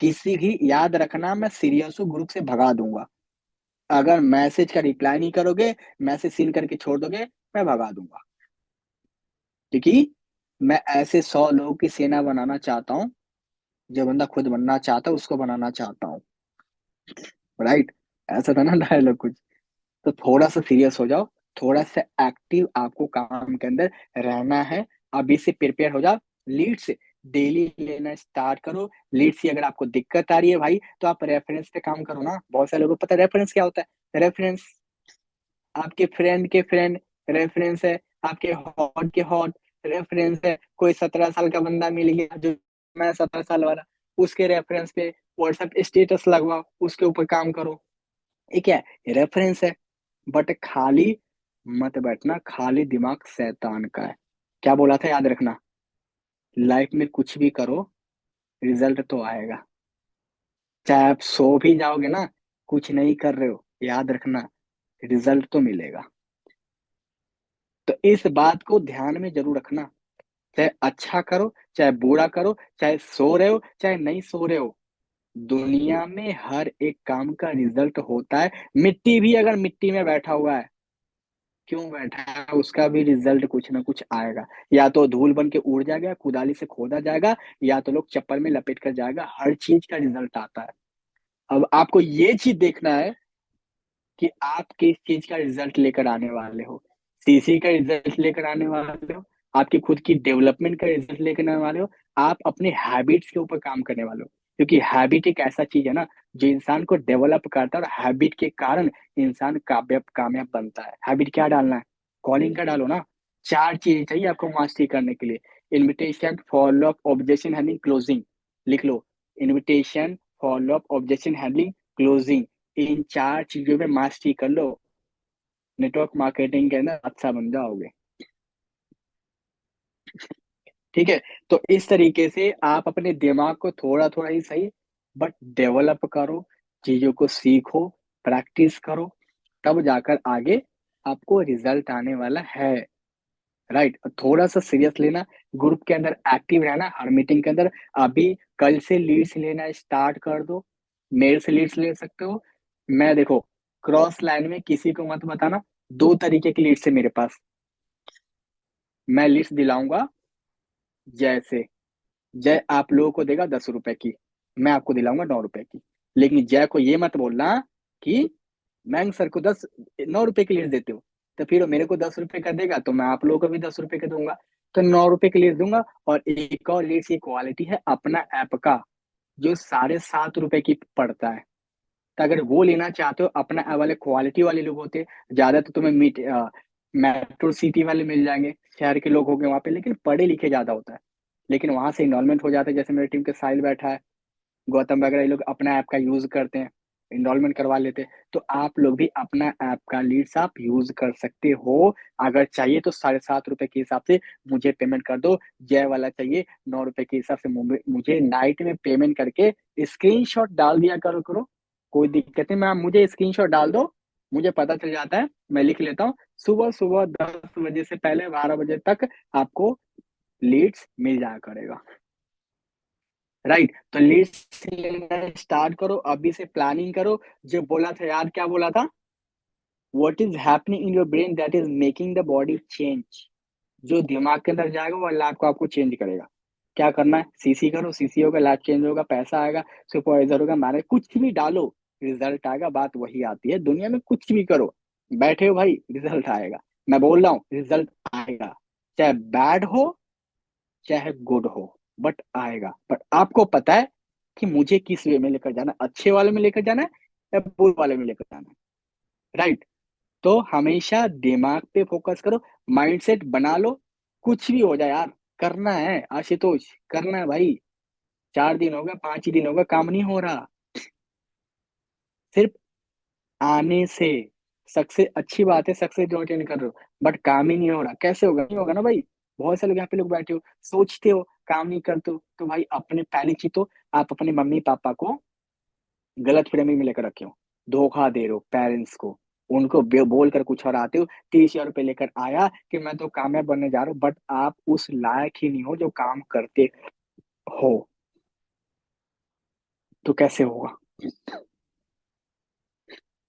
किसी भी, याद रखना, मैं सीरियस हूँ, ग्रुप से भगा दूंगा। अगर मैसेज का रिप्लाई नहीं करोगे, मैसेज सीन करके छोड़ दोगे, मैं भगा दूंगा। क्योंकि मैं ऐसे 100 लोगों की सेना बनाना चाहता हूँ, जो बंदा खुद बनना चाहता है उसको बनाना चाहता हूँ, राइट? ऐसा था ना डायलॉग कुछ। तो थोड़ा सा सीरियस हो जाओ, थोड़ा सा एक्टिव आपको काम के अंदर रहना है। अभी से प्रिपेयर हो जाओ, लीड्स डेली लेना स्टार्ट करो। लीड्स की अगर आपको दिक्कत आ रही है भाई, तो आप रेफरेंस पे काम करो ना। बहुत सारे लोगों को पता है रेफरेंस क्या होता है। रेफरेंस आपके फ्रेंड के फ्रेंड रेफरेंस है, आपके हॉट के हॉट रेफरेंस है। कोई 17 साल का बंदा मिल गया, जो मैं 17 साल वाला, उसके रेफरेंस पे व्हाट्सएप स्टेटस लगवाओ, उसके ऊपर काम करो। ये क्या है? रेफरेंस है। बट खाली मत बैठना, खाली दिमाग शैतान का है। क्या बोला था याद रखना, लाइफ में कुछ भी करो, रिजल्ट तो आएगा। चाहे आप सो भी जाओगे ना, कुछ नहीं कर रहे हो, याद रखना, रिजल्ट तो मिलेगा। तो इस बात को ध्यान में जरूर रखना। चाहे अच्छा करो, चाहे बुरा करो, चाहे सो रहे हो, चाहे नहीं सो रहे हो, दुनिया में हर एक काम का रिजल्ट होता है। मिट्टी भी अगर मिट्टी में बैठा हुआ है, क्यों बैठा है, उसका भी रिजल्ट कुछ ना कुछ आएगा। या तो धूल बन के उड़ जाएगा, कुदाली से खोदा जाएगा, या तो लोग चप्पल में लपेट कर जाएगा। हर चीज का रिजल्ट आता है। अब आपको ये चीज देखना है कि आप किस चीज का रिजल्ट लेकर आने वाले हो। सीसी का रिजल्ट लेकर आने वाले हो, आपकी खुद की डेवलपमेंट का रिजल्ट लेकर आने वाले हो, आप अपने हैबिट्स के ऊपर काम करने वाले हो। क्योंकि हैबिट एक ऐसा चीज है ना, जो इंसान को डेवलप करता है, और हैबिट के कारण इंसान कामयाब कामयाब बनता है। हैबिट क्या डालना है? कॉलिंग का डालो ना। 4 चीजें चाहिए आपको मास्टरी करने के लिए। Invitation, follow up, objection handling, closing. लिख लो, invitation, follow up, objection handling, closing. इन 4 चीजों पे मास्टरी कर लो, नेटवर्क मार्केटिंग के अंदर अच्छा बन जाओगे। ठीक है? तो इस तरीके से आप अपने दिमाग को थोड़ा थोड़ा ही सही, बट डेवलप करो, चीजों को सीखो, प्रैक्टिस करो, तब जाकर आगे आपको रिजल्ट आने वाला है, राइट? थोड़ा सा सीरियस लेना, ग्रुप के अंदर एक्टिव रहना, हर मीटिंग के अंदर। अभी कल से लीड्स लेना स्टार्ट कर दो, मेरे से लीड्स ले सकते हो। मैं देखो, क्रॉस लाइन में किसी को मत बताना, 2 तरीके की लीड्स है मेरे पास। मैं लिस्ट दिलाऊंगा, जैसे जय आप लोगों को देगा 10 रुपए की, मैं आपको दिलाऊंगा 9 रुपए की। लेकिन जय को ये मत बोलना कि मैंग सर को 9 रुपए की लीड देते हो, तो फिर वो मेरे को 10 रुपए का देगा, तो मैं आप लोगों को भी 10 रुपए का दूंगा। तो 9 रुपए की लीड दूंगा। और एक और लीड की क्वालिटी है अपना ऐप का, जो 7.5 रुपए की पड़ता है। तो अगर वो लेना चाहते हो, अपना ऐप वाले क्वालिटी वाले लोग होते हैं ज्यादा, तो तुम्हें मेट्रो सिटी वाले मिल जाएंगे, शहर के लोग होंगे वहां पे, लेकिन पढ़े लिखे ज्यादा होता है। लेकिन वहां से इनरोलमेंट हो जाता है, जैसे मेरी टीम के साहिल बैठा है, गौतम वगैरह, ये लोग अपना ऐप का यूज करते हैं, इनरोलमेंट करवा लेते हैं। तो आप लोग भी अपना ऐप का लीड्स आप यूज कर सकते हो। अगर चाहिए तो 7.5 रुपए के हिसाब से मुझे पेमेंट कर दो। जय वाला चाहिए 9 रुपए के हिसाब से मुझे नाइट में पेमेंट करके स्क्रीनशॉट डाल दिया करो। कोई दिक्कत नहीं, मैम मुझे स्क्रीनशॉट डाल दो, मुझे पता चल जाता है, मैं लिख लेता हूँ। सुबह सुबह 10 बजे से पहले 12 बजे तक आपको लीड्स मिल जाया करेगा, राइट? तो लिस्ट लेना स्टार्ट करो, अभी से प्लानिंग करो। जो बोला था यार, क्या बोला था? What is happening in your brain that is making the body change. जो दिमाग के अंदर जाएगा वो अल्लाह को आपको चेंज करेगा। क्या करना है? सीसी करो, सीसी होगा, लाइफ चेंज होगा, पैसा आएगा, सुपरवाइजर होगा, मैनेज, कुछ भी डालो, रिजल्ट आएगा। बात वही आती है, दुनिया में कुछ भी करो, बैठे हो भाई, रिजल्ट आएगा। मैं बोल रहा हूँ, रिजल्ट आएगा। चाहे बैड हो चाहे गुड हो, बट आएगा। बट आपको पता है कि मुझे किस वे में लेकर जाना है, अच्छे वाले में लेकर जाना है या बुरे वाले में लेकर जाना है, राइट। तो हमेशा दिमाग पे फोकस करो, माइंडसेट बना लो, कुछ भी हो जाए यार, करना है आशुतोष, करना है भाई। 4 दिन हो गए, 5 ही दिन हो गए, काम नहीं हो रहा। सिर्फ आने से सक्सेस अच्छी बात है, सक्सेस जो अटेंड कर रहे हो, बट काम ही नहीं हो रहा, कैसे होगा? नहीं होगा ना भाई। बहुत सारे लोग यहाँ पे लोग बैठे हो, सोचते हो, काम नहीं करते हो, तो भाई अपने पहली चीज तो आप अपने मम्मी पापा को गलत फहमी में लेकर रखे हो, धोखा दे रहे हो पेरेंट्स को, उनको बोल कर कुछ और आते हो, 30,000 रुपये लेकर आया कि मैं तो कामयाब बनने जा रहा हूँ, बट आप उस लायक ही नहीं हो जो काम करते हो, तो कैसे होगा?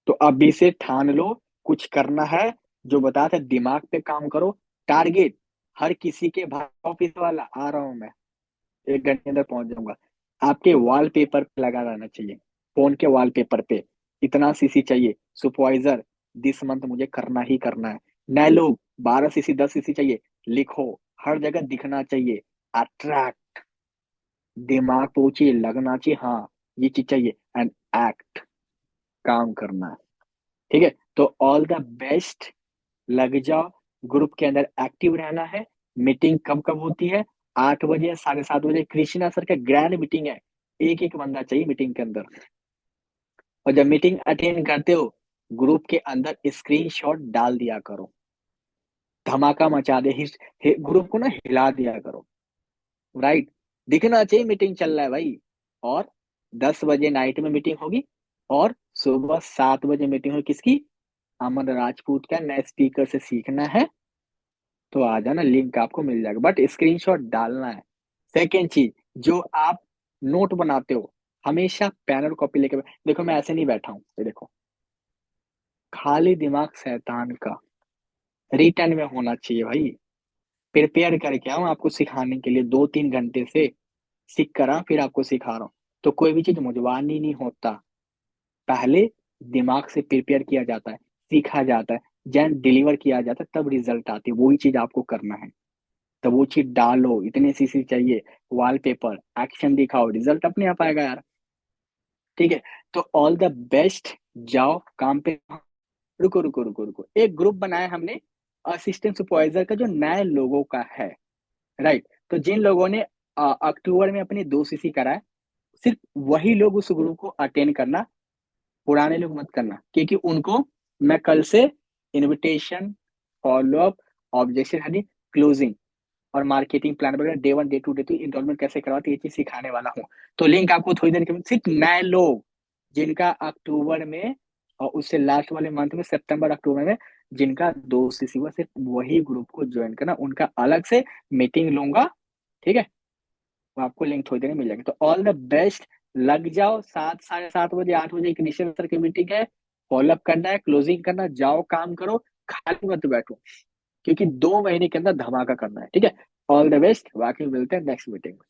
तो अभी से ठान लो, कुछ करना है, जो बताते दिमाग पे काम करो, टारगेट हर किसी के भाई ऑफिस वाला आ रहा हूं मैं, 1 घंटे के अंदर पहुंच जाऊंगा, आपके वॉलपेपर पे लगा रहना चाहिए, फोन के वॉलपेपर पे, इतना सीसी चाहिए सुपरवाइजर, दिस मंथ मुझे करना ही करना है, नए लोग 12 सीसी 10 सीसी चाहिए, लिखो, हर जगह दिखना चाहिए, अट्रैक्ट, दिमाग पे वो चीज लगना चाहिए, हाँ ये चीज चाहिए, एंड एक्ट, काम करना है, ठीक है। तो ऑल द बेस्ट, लग जाओ, ग्रुप के अंदर एक्टिव रहना है। मीटिंग कब कब होती है? 8 बजे, 7:30 बजे, कृष्णा सर का ग्रैंड मीटिंग है, एक एक बंदा चाहिए मीटिंग के अंदर। और जब मीटिंग अटेंड करते हो, ग्रुप के अंदर स्क्रीनशॉट डाल दिया करो, धमाका मचा दे, ग्रुप को ना हिला दिया करो, राइट। दिखना चाहिए मीटिंग चल रहा है भाई। और 10 बजे नाइट में मीटिंग होगी, और सुबह 7 बजे मीटिंग होगी, किसकी? अमन राजपूत का, नए स्पीकर से सीखना है, तो आ जाना, लिंक आपको मिल जाएगा, बट स्क्रीनशॉट डालना है। सेकेंड चीज, जो आप नोट बनाते हो, हमेशा पेन और कॉपी लेके देखो, मैं ऐसे नहीं बैठा हूँ, ये देखो, खाली दिमाग शैतान का, रिटर्न में होना चाहिए भाई। प्रिपेयर करके आऊँ आपको सिखाने के लिए, 2-3 घंटे से सीख कर आऊं, फिर आपको सिखा रहा हूँ। तो कोई भी चीज मुझवानी नहीं होता, पहले दिमाग से प्रिपेयर किया जाता है, सीखा जाता है, जैन डिलीवर किया जाता है, तब रिजल्ट आती है, वही चीज आपको करना है। तो वो चीज डालो, इतने सीसी चाहिए, वॉलपेपर, एक्शन दिखाओ, रिजल्ट अपने आप आएगा यार, ठीक है। तो ऑल द बेस्ट, जाओ काम पे। रुको रुको रुको रुको, एक ग्रुप बनाया हमने असिस्टेंट सुपरवाइजर का, जो नए लोगों का है, राइट। तो जिन लोगों ने अक्टूबर में अपनी 2 सीसी कराए, सिर्फ वही लोग उस ग्रुप को अटेंड करना, पुराने लोग मत करना, क्योंकि उनको मैं कल से invitation, follow up, objection Honey, closing और मार्केटिंग प्लान वगैरह, डे 1 डे 2 इंस्टॉलमेंट कैसे करवाते, ये चीज सिखाने वाला हूँ। तो लिंक आपको थोड़ी देर के बाद, सिर्फ नए लोग जिनका अक्टूबर में और उससे लास्ट वाले मंथ में, सितंबर अक्टूबर में, जिनका 2 सीसी हुआ, सिर्फ वही ग्रुप को ज्वाइन करना, उनका अलग से मीटिंग लूंगा, ठीक है। वो आपको लिंक थोड़ी देर में मिल जाएगी। तो ऑल द बेस्ट, लग जाओ, 7, 7:30 बजे, 8 बजे एक निश्चित सर की मीटिंग है, फॉलोअप करना है, क्लोजिंग करना, जाओ काम करो, खाली मत बैठो, क्योंकि 2 महीने के अंदर धमाका करना है, ठीक है। ऑल द बेस्ट, बाकी मिलते हैं नेक्स्ट मीटिंग में।